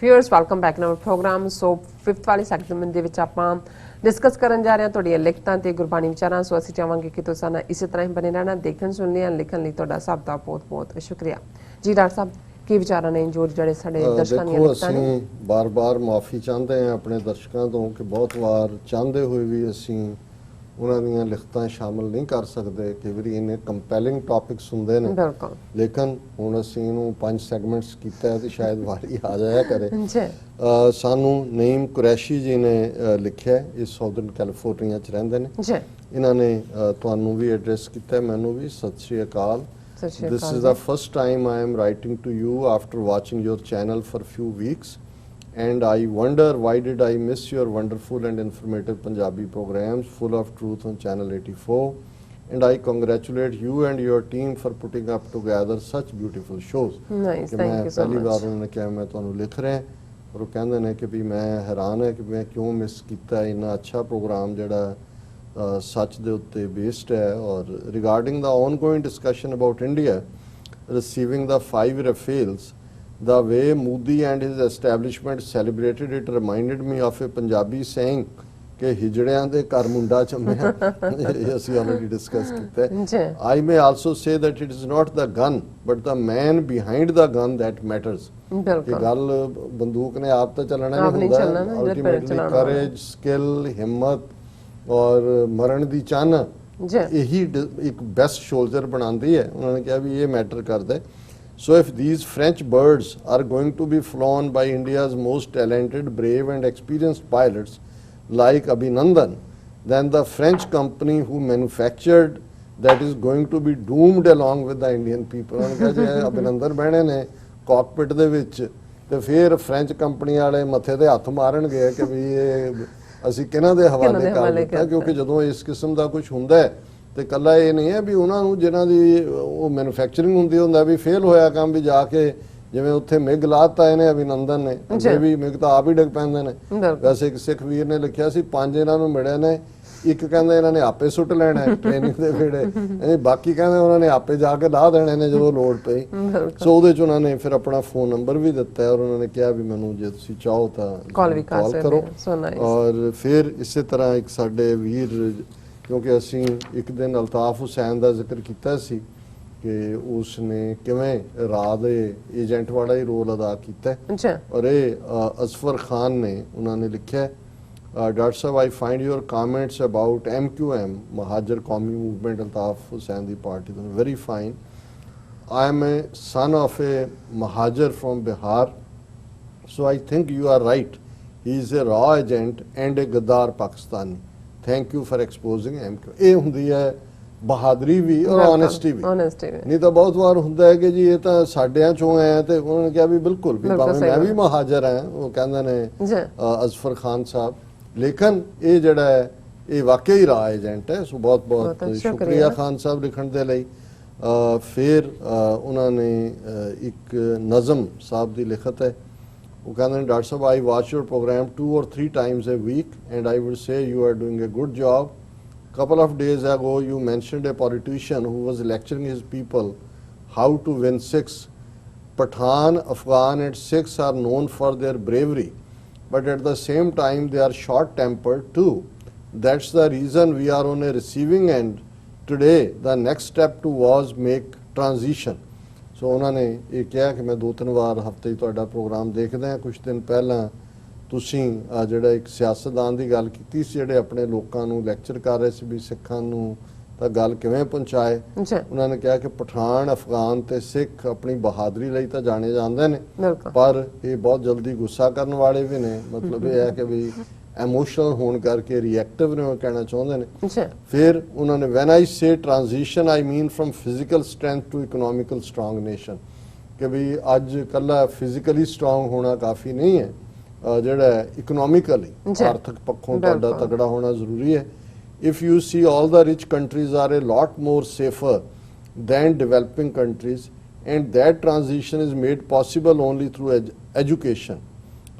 Viewers, welcome back in our program. So, fifth वाली segment ਦੇ ਵਿੱਚ ਆਪਾਂ डिस्कस ਕਰਨ ਜਾ ਰਹੇ ਹਾਂ ਤੁਹਾਡੀਆਂ ਲਿਖਤਾਂ ਤੇ ਗੁਰਬਾਣੀ ਵਿਚਾਰਾਂ। ਸੋ ਅਸੀਂ ਚਾਹਾਂਗੇ ਕਿ ਤੁਸੀਂ ਨਾ ਇਸੇ ਤਰ੍ਹਾਂ ਹੀ ਬਣੇ ਰਹਿਣਾ, ਦੇਖਣ ਸੁਣਨੇ ਆ ਲਿਖਣ ਲਈ ਤੁਹਾਡਾ ਸਭ ਦਾ ਬਹੁਤ-ਬਹੁਤ ਸ਼ੁਕਰੀਆ ਜੀ। ਡਾਕਟਰ ਸਾਹਿਬ ਕੀ ਵਿਚਾਰਾਂ ਨੇ ਜੋ ਜਿਹੜੇ ਸਾਡੇ ਦਰਸ਼ਕਾਂ ਦੀਆਂ ਲਿਖਤਾਂ ਨੇ? ਅਸੀਂ ਬਾਰ-ਬਾਰ ਮਾਫੀ ਚਾਹੁੰਦੇ ਹਾਂ ਆਪਣੇ ਦਰਸ਼ਕਾਂ ਤੋਂ ਕਿ ਬਹੁਤ ਵਾਰ ਚਾਹੁੰਦੇ ਹੋਏ ਵੀ ਅਸੀਂ ਉਹਨਾਂ ਦੀਆਂ ਲਿਖਤਾਂ ਸ਼ਾਮਲ ਨਹੀਂ ਕਰ ਸਕਦੇ। ਕਈ ਵਾਰੀ ਇਹਨੇ ਕੰਪੈਲਿੰਗ ਟੌਪਿਕਸ ਹੁੰਦੇ ਨੇ, ਲੇਕਿਨ ਹੁਣ ਅਸੀਂ ਇਹਨੂੰ 5 ਸੈਗਮੈਂਟਸ ਕੀਤਾ ਤੇ ਸ਼ਾਇਦ ਵਾਰੀ ਆ ਜਾਇਆ ਕਰੇ। ਸਾਨੂੰ ਨਈਮ ਕੁਰੈਸ਼ੀ ਜੀ ਨੇ ਲਿਖਿਆ, ਇਹ ਸਾਊਦਰਨ ਕੈਲੀਫੋਰਨੀਆ 'ਚ ਰਹਿੰਦੇ ਨੇ। ਇਹਨਾਂ ਨੇ ਤੁਹਾਨੂੰ ਵੀ ਐਡਰੈਸ ਕੀਤਾ, ਮੈਨੂੰ ਵੀ। ਸਤਿ ਸ਼੍ਰੀ ਅਕਾਲ। This is the first time I am writing to you after watching your channel for few weeks, and I wonder why did I miss your wonderful and informative Punjabi programs full of truth on channel 84, and I congratulate you and your team for putting up together such beautiful shows. Nice, thank you so much. ਪਹਿਲੀ ਵਾਰ ਉਹਨਾਂ ਨੇ ਕਿਹਾ ਮੈਂ ਤੁਹਾਨੂੰ ਲਿਖ ਰਿਹਾ, ਔਰ ਉਹ ਕਹਿੰਦੇ ਨੇ ਕਿ ਵੀ ਮੈਂ ਹੈਰਾਨ ਹੈ ਕਿ ਮੈਂ ਕਿਉਂ ਮਿਸ ਕੀਤਾ ਇੰਨਾ ਅੱਛਾ ਪ੍ਰੋਗਰਾਮ ਜਿਹੜਾ ਸੱਚ ਦੇ ਉੱਤੇ ਬੇਸਡ ਹੈ। ਔਰ regarding the ongoing discussion about India receiving the 5 Rafales, the way Modi and his establishment celebrated it reminded me of a Punjabi saying ਕਿ ਹਿਜੜਿਆਂ ਦੇ ਘਰ ਮੁੰਡਾ ਜੰਮਿਆ। ਇਹ ਅਸੀਂ ਆਲਰੇਡੀ ਡਿਸਕਸ ਕੀਤਾ ਹੈ। I may also say that it is not the gun but the man behind the gun that matters. ਕਿ ਗੱਲ ਬੰਦੂਕ ਨੇ ਆਪ ਤਾਂ ਚੱਲਣਾ ਨਹੀਂ ਹੁੰਦਾ, ਅਲਟੀਮੇਟਲੀ ਕਰੇਜ, ਸਕਿੱਲ, ਹਿੰਮਤ ਔਰ ਮਰਨ ਦੀ ਚਾਹਨਾ ਇਹੀ ਇੱਕ ਬੈਸਟ ਸ਼ੋਲਜਰ ਬਣਾਉਂਦੀ ਹੈ। ਉਹਨਾਂ ਨੇ ਕਿਹਾ ਵੀ ਇਹ ਮੈਟਰ ਕਰਦਾ ਹੈ। So if these French birds are going to be flown by India's most talented, brave and experienced pilots like Abhinandan, then the French company who manufactured that is going to be doomed along with the Indian people. ਉਹਨਾਂ ਨੇ ਕਿਹਾ ਜੇ ਅਭਿਨੰਦਨ ਬਹਿਣੇ ਨੇ cockpit ਦੇ ਵਿੱਚ ਤੇ ਫਿਰ French company ਵਾਲੇ ਮੱਥੇ ਤੇ ਹੱਥ ਮਾਰਨਗੇ ਕਿ ਵੀ ਇਹ ਅਸੀਂ ਕਿਹਨਾਂ ਦੇ ਹਵਾਲੇ ਕਰ ਦਿੱਤਾ। ਕਿਉਂਕਿ ਜਦੋਂ ਇਸ ਕਿਸਮ ਦਾ ਕੁਝ ਹੁੰਦਾ ਹੈ ਤੇ ਕੱਲਾ ਇਹ ਨਹੀਂ ਹੈ ਵੀ ਉਹਨਾਂ ਨੂੰ ਜਿਹਨਾਂ ਦੀ ਉਹ ਮੈਨੂਫੈਕਚਰਿੰਗ ਹੁੰਦੀ ਹੁੰਦਾ ਵੀ ਫੇਲ ਹੋਇਆ ਕੰਮ ਵੀ ਜਾ ਕੇ ਜਿਵੇਂ ਉੱਥੇ ਮਿਗ ਲਾਤਾ ਇਹਨੇ ਅਭਿਨੰਦਨ ਨੇ, ਜੇ ਵੀ ਮਿਗ ਤਾਂ ਆਪ ਹੀ ਡਿੱਗ ਪੈਂਦੇ ਨੇ। ਵੈਸੇ ਇੱਕ ਸਿੱਖ ਵੀਰ ਨੇ ਲਿਖਿਆ ਸੀ 5 ਇਹਨਾਂ ਨੂੰ ਮਿਲੇ ਨੇ, ਇੱਕ ਕਹਿੰਦੇ ਇਹਨਾਂ ਨੇ ਆਪੇ ਸੁੱਟ ਲੈਣਾ ਟ੍ਰੇਨਿੰਗ ਦੇ ਵੇੜੇ, ਬਾਕੀ ਕਹਿੰਦੇ ਉਹਨਾਂ ਨੇ ਆਪੇ ਜਾ ਕੇ ਲਾ ਦੇਣੇ ਨੇ ਜਦੋਂ ਲੋੜ ਪਈ। ਸੋ ਉਹਦੇ ਚ ਉਹਨਾਂ ਨੇ ਫਿਰ ਆਪਣਾ ਫੋਨ ਨੰਬਰ ਵੀ ਦਿੱਤਾ ਔਰ ਉਹਨਾਂ ਨੇ ਕਿਹਾ ਵੀ ਮੈਨੂੰ ਜੇ ਤੁਸੀਂ ਚਾਹੋ ਤਾਂ ਕਾਲ ਕਰੋ। ਔਰ ਫਿਰ ਇਸੇ ਤਰ੍ਹਾਂ ਇੱਕ ਸਾਡੇ ਵੀਰ, ਕਿਉਂਕਿ ਅਸੀਂ ਇੱਕ ਦਿਨ ਅਲਤਾਫ ਹੁਸੈਨ ਦਾ ਜ਼ਿਕਰ ਕੀਤਾ ਸੀ ਕਿ ਉਸ ਨੇ ਕਿਵੇਂ ਰਾਹ ਦੇ ਏਜੰਟ ਵਾਲਾ ਹੀ ਰੋਲ ਅਦਾ ਕੀਤਾ, ਔਰ ਇਹ ਅਜ਼ਫਰ ਖਾਨ ਨੇ ਉਹਨਾਂ ਨੇ ਲਿਖਿਆ Dr. Sahab, I find your comments about MQM, Mahajar Qawmi Movement, Altaf Hussain the party, very fine. I am a son of a Mahajar from Bihar, so I think you are right. He is a raw agent and a Gaddar Pakistani. Thank you for exposing MQM. ਇਹ ਹੁੰਦੀ ਹੈ ਬਹਾਦਰੀ ਵੀ ਔਰ honesty ਵੀ। ਨਹੀਂ ਤਾਂ ਬਹੁਤ ਵਾਰ ਹੁੰਦਾ ਹੈ ਕਿ ਜੀ ਇਹ ਤਾਂ ਸਾਡਿਆਂ ਚੋਂ ਹੈ, ਤੇ ਉਹਨਾਂ ਨੇ ਕਿਹਾ ਵੀ ਬਿਲਕੁਲ ਵੀ ਭਾਵੇਂ ਮੈਂ ਵੀ ਮਹਾਜਰ ਹਾਂ, ਉਹ ਕਹਿੰਦੇ ਨੇ ਅਜ਼ਫਰ ਖਾਨ ਸਾਹਿਬ। ਲੇਕਿਨ ਇਹ ਜਿਹੜਾ ਹੈ ਇਹ ਵਾਕਈ ਰਾਹ ਏਜੰਟ ਹੈ। ਸੋ ਬਹੁਤ ਬਹੁਤ ਸ਼ੁਕਰੀਆ ਖਾਨ ਸਾਹਿਬ ਲਿਖਣ ਦੇ ਲਈ। ਫਿਰ ਉਹਨਾਂ ਨੇ ਇੱਕ ਨਜ਼ਮ ਸਾਹਿਬ ਦੀ ਲਿਖਤ ਹੈ, ਉਹ ਕਹਿੰਦੇ ਨੇ doctor Sahib I watch your program 2 or 3 times a week and I would say you are doing a good job. Couple of days ago you mentioned a politician who was lecturing his people how to win Sikhs. Pathan, Afghan and Sikhs are known for their bravery, but at the same time they are short-tempered too. That's the reason we are on a receiving end today. The next step to was make transition. So ਉਹਨਾਂ ਨੇ ਇਹ ਕਿਹਾ ਕਿ ਮੈਂ 2-3 ਵਾਰ ਹਫ਼ਤੇ 'ਚ ਤੁਹਾਡਾ programme ਦੇਖਦਾ ਹਾਂ। ਕੁਝ ਦਿਨ ਪਹਿਲਾਂ ਤੁਸੀਂ ਜਿਹੜਾ ਇੱਕ ਸਿਆਸਤਦਾਨ ਦੀ ਗੱਲ ਕੀਤੀ ਸੀ ਜਿਹੜੇ ਆਪਣੇ ਲੋਕਾਂ ਨੂੰ ਲੈਕਚਰ ਕਰ ਰਹੇ ਸੀ ਵੀ ਸਿੱਖਾਂ ਨੂੰ ਤਾਂ ਗੱਲ ਕਿਵੇਂ ਪਹੁੰਚਾਏ। ਉਹਨਾਂ ਨੇ ਕਿਹਾ ਕਿ ਪਠਾਨ, ਅਫਗਾਨ ਤੇ ਸਿੱਖ ਆਪਣੀ ਬਹਾਦਰੀ ਲਈ ਤਾਂ ਜਾਣੇ ਜਾਂਦੇ ਨੇ, ਪਰ ਇਹ ਬਹੁਤ ਜਲਦੀ ਗੁੱਸਾ ਕਰਨ ਵਾਲੇ ਵੀ ਨੇ। ਮਤਲਬ ਇਹ ਹੈ ਕਿ ਵੀ ਇਮੋਸ਼ਨਲ ਹੋਣ ਕਰਕੇ ਰਿਐਕਟਿਵ ਨੇ, ਉਹ ਕਹਿਣਾ ਚਾਹੁੰਦੇ ਨੇ। ਫਿਰ ਉਹਨਾਂ ਨੇ when I say transition I mean from physical strength to economical strong nation, ਕਿ ਵੀ ਅੱਜ ਕੱਲਾ ਫਿਜ਼ੀਕਲੀ ਸਟਰੋਂਗ ਹੋਣਾ ਕਾਫੀ ਨਹੀਂ ਹੈ, ਜਿਹੜਾ ਇਕਨੋਮਿਕਲੀ ਆਰਥਿਕ ਪੱਖੋਂ ਤੁਹਾਡਾ ਤਗੜਾ ਹੋਣਾ ਜ਼ਰੂਰੀ ਹੈ। If you see all the rich countries are a lot more safer than developing countries, and that transition is made possible only through education.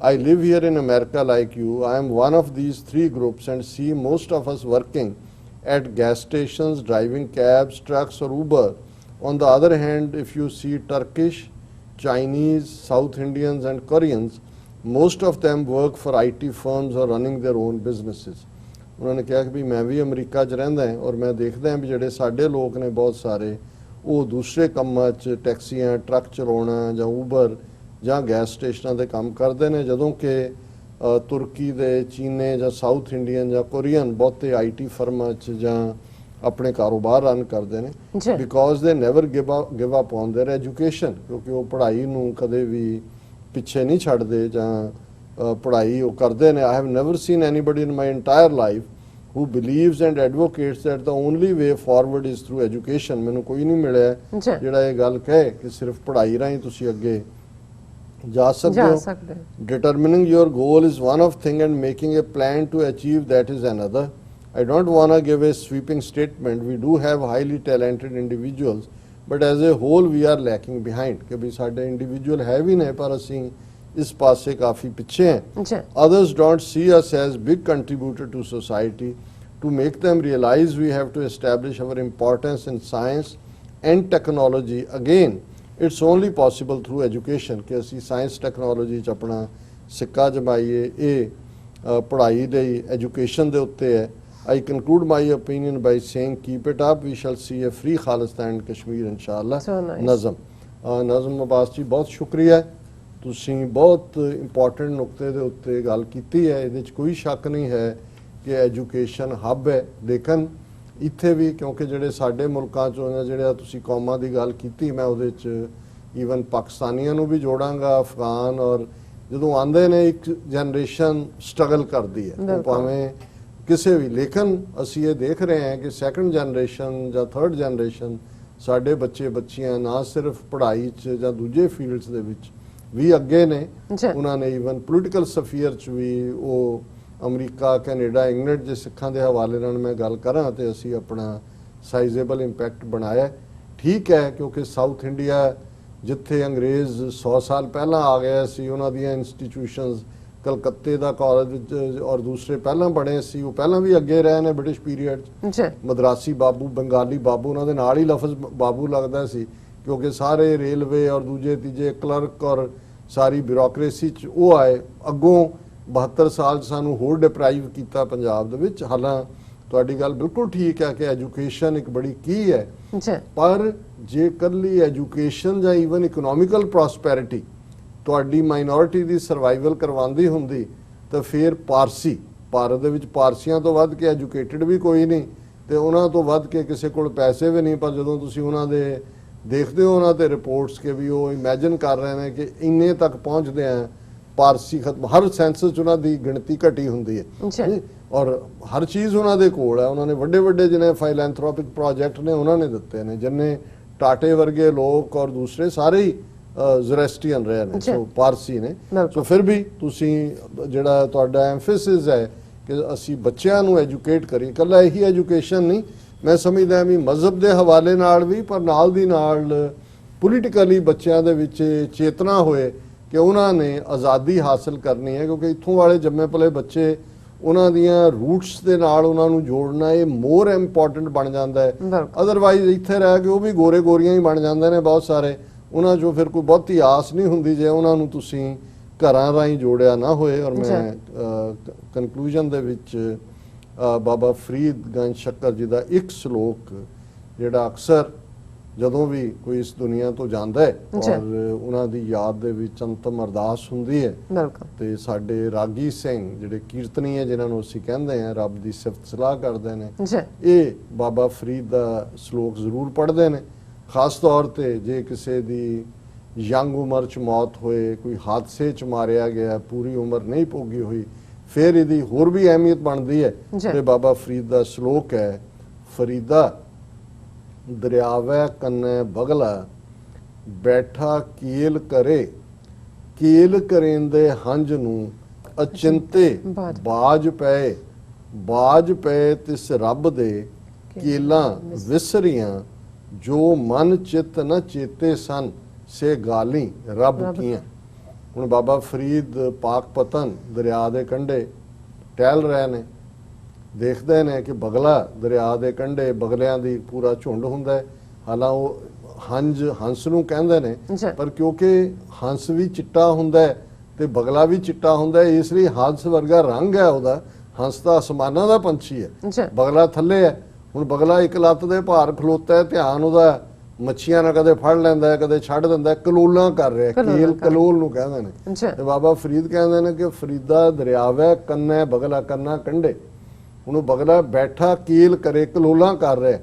I live here in America like you. I am one of these 3 groups and see most of us working at gas stations, driving cabs, trucks or Uber. On the other hand, if you see Turkish, Chinese, South Indians and Koreans, most of them work for IT firms or running their own businesses. ਉਹਨਾਂ ਨੇ ਕਿਹਾ ਕਿ ਵੀ ਮੈਂ ਵੀ America 'ਚ ਰਹਿੰਦਾ ਹਾਂ ਔਰ ਮੈਂ ਦੇਖਦਾ ਹਾਂ ਵੀ ਜਿਹੜੇ ਸਾਡੇ ਲੋਕ ਨੇ ਬਹੁਤ ਸਾਰੇ ਉਹ ਦੂਸਰੇ ਕੰਮਾਂ 'ਚ ਟੈਕਸੀਆਂ ਟਰੱਕ ਚਲਾਉਣਾ ਜਾਂ ਊਬਰ ਜਾਂ ਗੈਸ ਸਟੇਸ਼ਨਾਂ ਦੇ ਕੰਮ ਕਰਦੇ ਨੇ, ਜਦੋਂ ਕਿ ਤੁਰਕੀ ਦੇ, ਚੀਨੇ ਜਾਂ ਸਾਊਥ ਇੰਡੀਅਨ ਜਾਂ ਕੋਰੀਅਨ ਬਹੁਤੇ IT ਫਰਮਾਂ 'ਚ ਜਾਂ ਆਪਣੇ ਕਾਰੋਬਾਰ ਰਨ ਕਰਦੇ ਨੇ, ਬਿਕੋਜ਼ ਦੇ never give up on their education, ਕਿਉਂਕਿ ਉਹ ਪੜ੍ਹਾਈ ਨੂੰ ਕਦੇ ਵੀ ਪਿੱਛੇ ਨਹੀਂ ਛੱਡਦੇ ਜਾਂ ਪੜ੍ਹਾਈ ਉਹ ਕਰਦੇ ਨੇ। I have never scene anybody in my entire life who believes and advocates that the only way forward is through education। ਮੈਨੂੰ ਕੋਈ ਨਹੀਂ ਮਿਲਿਆ ਜਿਹੜਾ ਇਹ ਗੱਲ ਕਹੇ ਕਿ ਸਿਰਫ ਪੜ੍ਹਾਈ ਰਾਹੀਂ ਤੁਸੀਂ ਅੱਗੇ ਜਾ ਸਕਦੇ ਹੋ। Determining your goal is one of thing and making a plan to achieve that is another। I don't want to give a sweeping statement, we do have highly talented individuals but as a whole we are lacking behind, ਕਿ ਵੀ ਸਾਡੇ individual ਹੈ ਵੀ ਨੇ ਪਰ ਅਸੀਂ ਇਸ ਪਾਸੇ ਕਾਫੀ ਪਿੱਛੇ हैं। Others don't see us as big contributor to society। To make them realize we have to establish our importance in science and technology, again it's only possible through education, ਕਿ ਅਸੀਂ ਸਾਇੰਸ ਟੈਕਨੋਲੋਜੀ 'ਚ ਆਪਣਾ ਸਿੱਕਾ ਜਮਾਈਏ। ਇਹ ਪੜ੍ਹਾਈ ਲਈ education ਦੇ ਉੱਤੇ ਹੈ। I conclude my opinion by saying keep it up, we shall see a free Khalistan in Kashmir inshallah। So nice। ਨਜ਼ਮ ਅਬਾਸ ਜੀ ਬਹੁਤ ਸ਼ੁਕਰੀਆ, ਤੁਸੀਂ ਬਹੁਤ ਇੰਪੋਰਟੈਂਟ ਨੁਕਤੇ ਦੇ ਉੱਤੇ ਗੱਲ ਕੀਤੀ ਹੈ। ਇਹਦੇ 'ਚ ਕੋਈ ਸ਼ੱਕ ਨਹੀਂ ਹੈ ਕਿ ਐਜੂਕੇਸ਼ਨ ਹੱਬ ਹੈ। ਲੇਕਿਨ ਇੱਥੇ ਵੀ ਕਿਉਂਕਿ ਜਿਹੜੇ ਸਾਡੇ ਮੁਲਕਾਂ 'ਚੋਂ ਜਾਂ ਜਿਹੜੇ ਤੁਸੀਂ ਕੌਮਾਂ ਦੀ ਗੱਲ ਕੀਤੀ, ਮੈਂ ਉਹਦੇ 'ਚ ਈਵਨ ਪਾਕਿਸਤਾਨੀਆਂ ਨੂੰ ਵੀ ਜੋੜਾਂਗਾ, ਅਫਗਾਨ, ਔਰ ਜਦੋਂ ਆਉਂਦੇ ਨੇ ਇੱਕ ਜਨਰੇਸ਼ਨ ਸਟਰਗਲ ਕਰਦੀ ਹੈ ਉਹ ਭਾਵੇਂ ਕਿਸੇ ਵੀ, ਲੇਕਿਨ ਅਸੀਂ ਇਹ ਦੇਖ ਰਹੇ ਹਾਂ ਕਿ ਸੈਕੰਡ ਜਨਰੇਸ਼ਨ ਜਾਂ ਥਰਡ ਜਨਰੇਸ਼ਨ ਸਾਡੇ ਬੱਚੇ ਬੱਚੀਆਂ ਨਾ ਸਿਰਫ ਪੜ੍ਹਾਈ 'ਚ ਜਾਂ ਦੂਜੇ ਫੀਲਡਸ ਦੇ ਵਿੱਚ ਵੀ ਅੱਗੇ ਨੇ, ਉਹਨਾਂ ਨੇ ਈਵਨ ਪੋਲੀਟੀਕਲ ਸਫੀਅਰ 'ਚ ਵੀ ਉਹ ਅਮਰੀਕਾ, ਕੈਨੇਡਾ, ਇੰਗਲੈਂਡ ਦੇ ਸਿੱਖਾਂ ਦੇ ਹਵਾਲੇ ਨਾਲ ਮੈਂ ਗੱਲ ਕਰਾਂ ਤੇ ਅਸੀਂ ਆਪਣਾ ਸਾਈਜ਼ੇਬਲ ਇੰਪੈਕਟ ਬਣਾਇਆ। ਠੀਕ ਹੈ, ਕਿਉਂਕਿ ਸਾਊਥ ਇੰਡੀਆ ਜਿੱਥੇ ਅੰਗਰੇਜ਼ 100 ਸਾਲ ਪਹਿਲਾਂ ਆ ਗਏ ਸੀ, ਉਹਨਾਂ ਦੀਆਂ ਇੰਸਟੀਟਿਊਸ਼ਨਸ ਕਲਕੱਤੇ ਦਾ ਕਾਲਜ ਵਿੱਚ ਔਰ ਦੂਸਰੇ ਪਹਿਲਾਂ ਬਣੇ ਸੀ, ਉਹ ਪਹਿਲਾਂ ਵੀ ਅੱਗੇ ਰਹੇ ਨੇ ਬ੍ਰਿਟਿਸ਼ ਪੀਰੀਅਡ 'ਚ। ਮਦਰਾਸੀ ਬਾਬੂ, ਬੰਗਾਲੀ ਬਾਬੂ, ਉਹਨਾਂ ਦੇ ਨਾਲ ਹੀ ਲਫ਼ਜ਼ ਬਾਬੂ ਲੱਗਦਾ ਸੀ ਕਿਉਂਕਿ ਸਾਰੇ ਰੇਲਵੇ ਔਰ ਦੂਜੇ ਤੀਜੇ ਕਲਰਕ ਔਰ ਸਾਰੀ ਬਿਊਰੋਕਰੇਸੀ 'ਚ ਉਹ ਆਏ। ਅੱਗੋਂ 72 ਸਾਲ ਸਾਨੂੰ ਹੋਰ ਡਿਪਰਾਈਵ ਕੀਤਾ ਪੰਜਾਬ ਦੇ ਵਿੱਚ। ਹਾਲਾਂ ਤੁਹਾਡੀ ਗੱਲ ਬਿਲਕੁਲ ਠੀਕ ਹੈ ਕਿ ਐਜੂਕੇਸ਼ਨ ਇੱਕ ਬੜੀ ਕੀ ਹੈ, ਪਰ ਜੇ ਇਕੱਲੀ ਐਜੂਕੇਸ਼ਨ ਜਾਂ ਈਵਨ ਇਕਨੋਮਿਕਲ ਪ੍ਰੋਸਪੈਰਿਟੀ ਤੁਹਾਡੀ ਮਾਈਨੋਰਿਟੀ ਦੀ ਸਰਵਾਈਵਲ ਕਰਵਾਉਂਦੀ ਹੁੰਦੀ ਤਾਂ ਫਿਰ ਪਾਰਸੀ, ਭਾਰਤ ਦੇ ਵਿੱਚ ਪਾਰਸੀਆਂ ਤੋਂ ਵੱਧ ਕੇ ਐਜੂਕੇਟਿਡ ਵੀ ਕੋਈ ਨਹੀਂ ਤੇ ਉਹਨਾਂ ਤੋਂ ਵੱਧ ਕੇ ਕਿਸੇ ਕੋਲ ਪੈਸੇ ਵੀ ਨਹੀਂ, ਪਰ ਜਦੋਂ ਤੁਸੀਂ ਉਹਨਾਂ ਦੇ ਦੇਖਦੇ ਹੋ ਉਹਨਾਂ ਤੇ ਰਿਪੋਰਟਸ ਕਿ ਵੀ ਉਹ ਇਮੇਜਿਨ ਕਰ ਰਹੇ ਨੇ ਕਿ ਇੰਨੇ ਤੱਕ ਪਹੁੰਚਦੇ ਆ, ਪਾਰਸੀ ਖਤਮ, ਹਰ ਸੈਂਸਸ 'ਚ ਉਹਨਾਂ ਦੀ ਗਿਣਤੀ ਘਟੀ ਹੁੰਦੀ ਹੈ ਔਰ ਹਰ ਚੀਜ਼ ਉਹਨਾਂ ਦੇ ਕੋਲ ਹੈ। ਉਹਨਾਂ ਨੇ ਵੱਡੇ ਵੱਡੇ ਜਿਹਨੇ ਫਿਲੈਂਥਰੋਪਿਕ ਪ੍ਰੋਜੈਕਟ ਨੇ ਉਹਨਾਂ ਨੇ ਦਿੱਤੇ ਨੇ, ਜਿੰਨੇ ਟਾਟੇ ਵਰਗੇ ਲੋਕ ਔਰ ਦੂਸਰੇ ਸਾਰੇ ਹੀ ਜ਼ੋਰੈਸਟਰੀਅਨ ਰਹੇ ਨੇ, ਸੋ ਪਾਰਸੀ ਨੇ। ਸੋ ਫਿਰ ਵੀ ਤੁਸੀਂ ਜਿਹੜਾ ਤੁਹਾਡਾ ਐਮਫੈਸਿਸ ਹੈ ਕਿ ਅਸੀਂ ਬੱਚਿਆਂ ਨੂੰ ਐਜੂਕੇਟ ਕਰੀਏ, ਇਕੱਲਾ ਇਹੀ ਐਜੂਕੇਸ਼ਨ ਨਹੀਂ, ਮੈਂ ਸਮਝਦਾ ਵੀ ਮਜ਼ਹਬ ਦੇ ਹਵਾਲੇ ਨਾਲ ਵੀ, ਪਰ ਨਾਲ ਦੀ ਨਾਲ ਪੋਲੀਟੀਕਲੀ ਬੱਚਿਆਂ ਦੇ ਵਿੱਚ ਚੇਤਨਾ ਹੋਏ ਕਿ ਉਹਨਾਂ ਨੇ ਆਜ਼ਾਦੀ ਹਾਸਲ ਕਰਨੀ ਹੈ, ਕਿਉਂਕਿ ਇੱਥੋਂ ਵਾਲੇ ਜੰਮੇ ਪਲੇ ਬੱਚੇ ਉਹਨਾਂ ਦੀਆਂ ਰੂਟਸ ਦੇ ਨਾਲ ਉਹਨਾਂ ਨੂੰ ਜੋੜਨਾ ਇਹ ਮੋਰ ਇੰਪੋਰਟੈਂਟ ਬਣ ਜਾਂਦਾ ਹੈ। ਅਦਰਵਾਈਜ਼ ਇੱਥੇ ਰਹਿ ਕੇ ਉਹ ਵੀ ਗੋਰੇ ਗੋਰੀਆਂ ਹੀ ਬਣ ਜਾਂਦੇ ਨੇ ਬਹੁਤ ਸਾਰੇ, ਉਹਨਾਂ 'ਚੋਂ ਫਿਰ ਕੋਈ ਬਹੁਤੀ ਆਸ ਨਹੀਂ ਹੁੰਦੀ ਜੇ ਉਹਨਾਂ ਨੂੰ ਤੁਸੀਂ ਘਰਾਂ ਰਾਹੀਂ ਜੋੜਿਆ ਨਾ ਹੋਏ। ਔਰ ਮੈਂ ਕਨਕਲੂਜਨ ਦੇ ਵਿੱਚ ਬਾਬਾ ਫਰੀਦ ਗੰਜ ਸ਼ੱਕਰ ਜੀ ਦਾ ਇੱਕ ਸ਼ਲੋਕ ਜਿਹੜਾ ਅਕਸਰ ਜਦੋਂ ਵੀ ਕੋਈ ਇਸ ਦੁਨੀਆ ਤੋਂ ਜਾਂਦਾ ਹੈ ਔਰ ਉਹਨਾਂ ਦੀ ਯਾਦ ਦੇ ਵਿੱਚ ਅੰਤਮ ਅਰਦਾਸ ਹੁੰਦੀ ਹੈ ਤੇ ਸਾਡੇ ਰਾਗੀ ਸਿੰਘ ਜਿਹੜੇ ਕੀਰਤਨੀ ਹੈ ਜਿਨ੍ਹਾਂ ਨੂੰ ਅਸੀਂ ਕਹਿੰਦੇ ਹਾਂ, ਰੱਬ ਦੀ ਸਿਫਤ ਸਲਾਹ ਕਰਦੇ ਨੇ, ਇਹ ਬਾਬਾ ਫਰੀਦ ਦਾ ਸ਼ਲੋਕ ਜ਼ਰੂਰ ਪੜ੍ਹਦੇ ਨੇ। ਖਾਸ ਤੌਰ ਤੇ ਜੇ ਕਿਸੇ ਦੀ ਯੰਗ ਉਮਰ 'ਚ ਮੌਤ ਹੋਏ, ਕੋਈ ਹਾਦਸੇ 'ਚ ਮਾਰਿਆ ਗਿਆ, ਪੂਰੀ ਉਮਰ ਨਹੀਂ ਭੋਗੀ ਹੋਈ, ਫਿਰ ਇਹਦੀ ਹੋਰ ਵੀ ਅਹਿਮੀਅਤ ਬਣਦੀ ਹੈ। ਤੇ ਬਾਬਾ ਫਰੀਦ ਦਾ ਸ਼ਲੋਕ ਹੈ, ਫਰੀਦਾ ਦਰਿਆਵੈ ਕੰਨੈ ਬਗਲਾ ਬੈਠਾ ਕੀਲ ਕਰੇ, ਕੀਲ ਕਰੇਂਦੇ ਹੰਝ ਨੂੰ ਅਚਿੰਤੇ ਬਾਜ ਪਏ, ਬਾਜ ਪਏ ਤਿਸ ਰੱਬ ਦੇ ਕੀਲਾਂ ਵਿਸਰੀਆਂ, ਜੋ ਮਨ ਚਿੱਤ ਨ ਚੇਤੇ ਸਨ ਸੇ ਗਾਲੀ ਰੱਬ ਕੀਆਂ। ਹੁਣ ਬਾਬਾ ਫਰੀਦ ਪਾਕਪਤਨ ਦਰਿਆ ਦੇ ਕੰਢੇ ਟਹਿਲ ਰਹੇ ਨੇ, ਦੇਖਦੇ ਨੇ ਕਿ ਬਗਲਾ ਦਰਿਆ ਦੇ ਕੰਢੇ, ਬਗਲਿਆਂ ਦੀ ਪੂਰਾ ਝੁੰਡ ਹੁੰਦਾ ਹੈ। ਹਾਲਾਂ ਉਹ ਹੰਸ ਨੂੰ ਕਹਿੰਦੇ ਨੇ, ਪਰ ਕਿਉਂਕਿ ਹੰਸ ਵੀ ਚਿੱਟਾ ਹੁੰਦਾ ਹੈ ਤੇ ਬਗਲਾ ਵੀ ਚਿੱਟਾ ਹੁੰਦਾ ਹੈ, ਇਸ ਲਈ ਹੰਸ ਵਰਗਾ ਰੰਗ ਹੈ ਉਹਦਾ। ਹੰਸ ਤਾਂ ਅਸਮਾਨਾਂ ਦਾ ਪੰਛੀ ਹੈ, ਜੀ ਬਗਲਾ ਥੱਲੇ ਹੈ। ਹੁਣ ਬਗਲਾ ਇੱਕ ਲੱਤ ਦੇ ਭਾਰ ਖਲੋਤਾ ਹੈ, ਧਿਆਨ ਉਹਦਾ ਮੱਛੀਆਂ ਨਾਲ ਕਦੇ ਫੜ ਲੈਂਦਾ ਹੈ, ਕਦੇ ਛੱਡ ਦਿੰਦਾ ਹੈ, ਕਲੋਲਾਂ ਕਰ ਰਿਹਾ, ਕੇਲ ਕਲੋਲ ਨੂੰ ਕਹਿੰਦੇ ਨੇ। ਜੀ ਤੇ ਬਾਬਾ ਫਰੀਦ ਕਹਿੰਦੇ ਨੇ ਕਿ ਫਰੀਦਾ ਦਰਿਆਵੈ ਕੰਨੈ ਬਗਲਾ ਕੰਨਾ ਕੰਢੇ। ਹੁਣ ਉਹ ਬਗਲਾ ਬੈਠਾ ਕੀਲ ਕਰੇ, ਕਲੋਲਾਂ ਕਰ ਰਿਹਾ,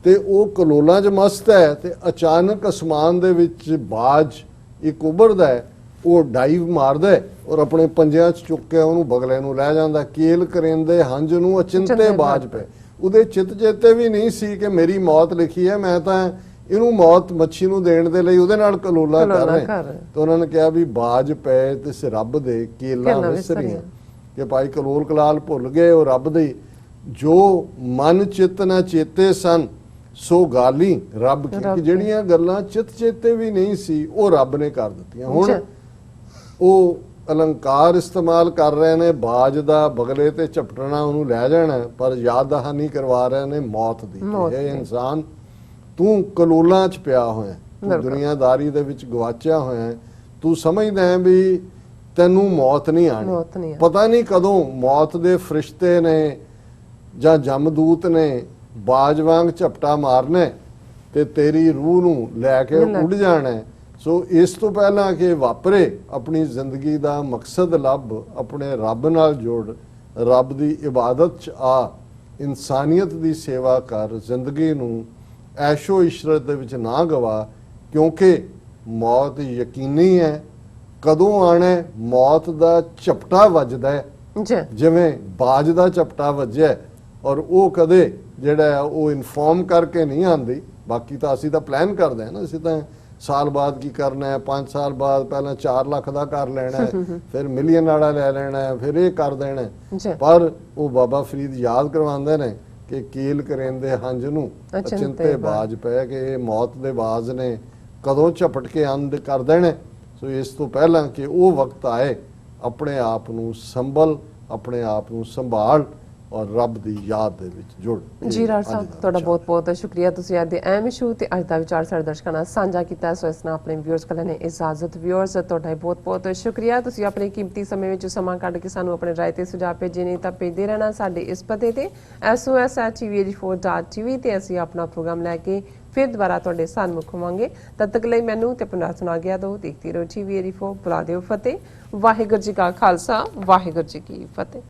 ਤੇ ਉਹ ਕਲੋਲਾਂ 'ਚ ਮਸਤ ਹੈ, ਤੇ ਅਚਾਨਕ ਅਸਮਾਨ ਦੇ ਵਿੱਚ ਬਾਜ ਇੱਕ ਉੱਭਰਦਾ ਹੈ, ਉਹ ਡਾਈਵ ਮਾਰਦਾ ਹੈ ਔਰ ਆਪਣੇ ਪੰਜਿਆਂ 'ਚ ਚੁੱਕ ਕੇ ਉਹਨੂੰ ਬਗਲੇ ਨੂੰ ਲੈ ਜਾਂਦਾ। ਕੀਲ ਕਰੇਂਦੇ ਹੰਝ ਨੂੰ ਅਚਿੰਤੇ ਬਾਜ ਪਏ। ਉਹਦੇ ਚਿੱਤ ਚੇਤੇ ਵੀ ਨਹੀਂ ਸੀ ਕਿ ਮੇਰੀ ਮੌਤ ਲਿਖੀ ਹੈ, ਮੈਂ ਤਾਂ ਇਹਨੂੰ ਮੌਤ ਮੱਛੀ ਨੂੰ ਦੇਣ ਦੇ ਲਈ ਉਹਦੇ ਨਾਲ ਕਲੋਲਾ ਕਰ ਰਹੇ। ਤਾਂ ਉਹਨਾਂ ਨੇ ਕਿਹਾ ਵੀ ਬਾਜ ਪਏ ਤੇ ਇਸ ਰੱਬ ਦੇ ਕੀਲਾਂ ਵਿਸਰੀਆਂ, ਕਿ ਭਾਈ ਕਲੋਲ ਕਲਾਲ ਭੁੱਲ ਗਏ ਉਹ ਰੱਬ ਦੀ। ਜੋ ਮਨ ਚਿੱਤ ਨਾ ਚੇਤੇ ਸਨ ਸੋ ਗਾਲੀ ਰੱਬ ਕੀ, ਕਿ ਜਿਹੜੀਆਂ ਗੱਲਾਂ ਚਿੱਤ ਚੇਤੇ ਵੀ ਨਹੀਂ ਸੀ ਉਹ ਰੱਬ ਨੇ ਕਰ ਦਿੱਤੀਆਂ। ਹੁਣ ਉਹ ਅਲੰਕਾਰ ਇਸਤੇਮਾਲ ਕਰ ਰਹੇ ਨੇ ਬਾਜ ਦਾ, ਬਗਲੇ ਤੇ ਝਪਟਣਾ, ਉਹਨੂੰ ਲੈ ਜਾਣਾ, ਪਰ ਯਾਦ ਦਹਾਨੀ ਕਰਵਾ ਰਹੇ ਨੇ ਮੌਤ ਦੀ। ਇਹ ਇਨਸਾਨ ਤੂੰ ਕਲੋਲਾਂ 'ਚ ਪਿਆ ਹੋਇਆ, ਤੂੰ ਦੁਨੀਆਦਾਰੀ ਦੇ ਵਿੱਚ ਗਵਾਚਿਆ ਹੋਇਆ, ਤੂੰ ਸਮਝਦਾ ਹੈ ਵੀ ਤੈਨੂੰ ਮੌਤ ਨਹੀਂ ਆਣੀ, ਪਤਾ ਨਹੀਂ ਕਦੋਂ ਮੌਤ ਦੇ ਫਰਿਸ਼ਤੇ ਨੇ ਜਾਂ ਜਮਦੂਤ ਨੇ ਬਾਜ ਵਾਂਗ ਝਪਟਾ ਮਾਰਨਾ ਤੇ ਤੇਰੀ ਰੂਹ ਨੂੰ ਲੈ ਕੇ ਉੱਡ ਜਾਣਾ। ਸੋ ਇਸ ਤੋਂ ਪਹਿਲਾਂ ਕਿ ਵਾਪਰੇ, ਆਪਣੀ ਜ਼ਿੰਦਗੀ ਦਾ ਮਕਸਦ ਲੱਭ, ਆਪਣੇ ਰੱਬ ਨਾਲ ਜੋੜ, ਰੱਬ ਦੀ ਇਬਾਦਤ 'ਚ ਆ, ਇਨਸਾਨੀਅਤ ਦੀ ਸੇਵਾ ਕਰ, ਜ਼ਿੰਦਗੀ ਨੂੰ ਐਸ਼ੋ ਇਸ਼ਰਤ ਦੇ ਵਿੱਚ ਨਾ ਗਵਾ, ਕਿਉਂਕਿ ਮੌਤ ਯਕੀਨੀ ਹੈ। ਕਦੋਂ ਆਣਾ? ਮੌਤ ਦਾ ਝਪਟਾ ਵੱਜਦਾ ਹੈ, ਜਿਵੇਂ ਬਾਜ ਦਾ ਝਪਟਾ ਵੱਜਿਆ, ਔਰ ਉਹ ਕਦੇ ਜਿਹੜਾ ਉਹ ਇਨਫੋਰਮ ਕਰਕੇ ਨਹੀਂ ਆਉਂਦੀ। ਬਾਕੀ ਤਾਂ ਅਸੀਂ ਤਾਂ ਪਲਾਨ ਕਰਦੇ ਹਾਂ ਨਾ, ਅਸੀਂ ਤਾਂ ਸਾਲ ਬਾਅਦ ਕੀ ਕਰਨਾ ਹੈ, 5 ਸਾਲ ਬਾਅਦ ਪਹਿਲਾਂ 4 ਲੱਖ ਦਾ ਕਰ ਲੈਣਾ ਹੈ, ਫਿਰ ਮਿਲੀਅਨ ਵਾਲਾ ਲੈ ਲੈਣਾ ਹੈ, ਫਿਰ ਇਹ ਕਰ ਦੇਣਾ ਹੈ। ਪਰ ਉਹ ਬਾਬਾ ਫਰੀਦ ਯਾਦ ਕਰਵਾਉਂਦੇ ਨੇ ਕਿ ਕੀਲ ਕਰੇਂਦੇ ਹੰਝ ਨੂੰ ਅਚਿੰਤੇ ਬਾਜ ਪਏ, ਕਿ ਇਹ ਮੌਤ ਦੇ ਬਾਜ਼ ਨੇ ਕਦੋਂ ਝਪਟ ਕੇ ਅੰਧ ਕਰ ਦੇਣੇ। ਸੋ ਇਸ ਤੋਂ ਪਹਿਲਾਂ ਕਿ ਉਹ ਵਕਤ ਆਏ, ਆਪਣੇ ਆਪ ਨੂੰ ਸੰਭਲ, ਆਪਣੇ ਆਪ ਨੂੰ ਸੰਭਾਲ ਔਰ ਰੱਬ ਦੀ ਯਾਦ ਦੇ ਵਿੱਚ ਜੁੜ। ਜੀ ਰਾਜ ਸਾਹਿਬ, ਤੁਹਾਡਾ ਬਹੁਤ ਬਹੁਤ ਸ਼ੁਕਰੀਆ, ਤੁਸੀਂ ਅੱਜ ਦੇ ਅਹਿਮ ਇਸ਼ੂ ਤੇ ਅੱਜ ਦਾ ਵਿਚਾਰ ਸਾਡੇ ਦਰਸ਼ਕਾਂ ਨਾਲ ਸਾਂਝਾ ਕੀਤਾ। ਸੋ ਇਸ ਨਾਲ ਆਪਣੇ ਵਿਊਅਰਸ ਕੋਲ ਨੇ ਇਜਾਜ਼ਤ। ਵਿਊਅਰਸ, ਤੁਹਾਡਾ ਬਹੁਤ ਬਹੁਤ ਸ਼ੁਕਰੀਆ, ਤੁਸੀਂ ਆਪਣੇ ਕੀਮਤੀ ਸਮੇਂ ਵਿੱਚ ਸਮਾਂ ਕੱਢ ਕੇ ਸਾਨੂੰ ਆਪਣੇ ਰਾਏ ਤੇ ਸੁਝਾਅ ਭੇਜੇ ਨੇ। ਤਾਂ ਭੇਜਦੇ ਰਹਿਣਾ ਸਾਡੇ ਇਸ ਪਤੇ ਤੇ sos@tv84.tv ਤੇ ਅਸੀਂ ਆਪਣਾ ਪ੍ਰੋਗਰਾਮ ਲੈ ਕੇ ਫਿਰ ਦੁਬਾਰਾ ਤੁਹਾਡੇ ਸਾਹਮਣੇ ਹੋਵਾਂਗੇ। ਤਦ ਤੱਕ ਲਈ ਮੈਨੂੰ ਤੇ ਆਪਣਾ ਸੁਣਾ ਗਿਆ ਦੋ, ਦੇਖਦੀ ਰਹੋ TV84। ਬੁਲਾ ਦਿਓ ਫਤਿਹ। ਵਾਹਿਗੁਰੂ ਜੀ ਕਾ ਖਾਲਸਾ, ਵਾਹਿਗੁਰੂ ਜੀ ਕੀ ਫਤਿਹ।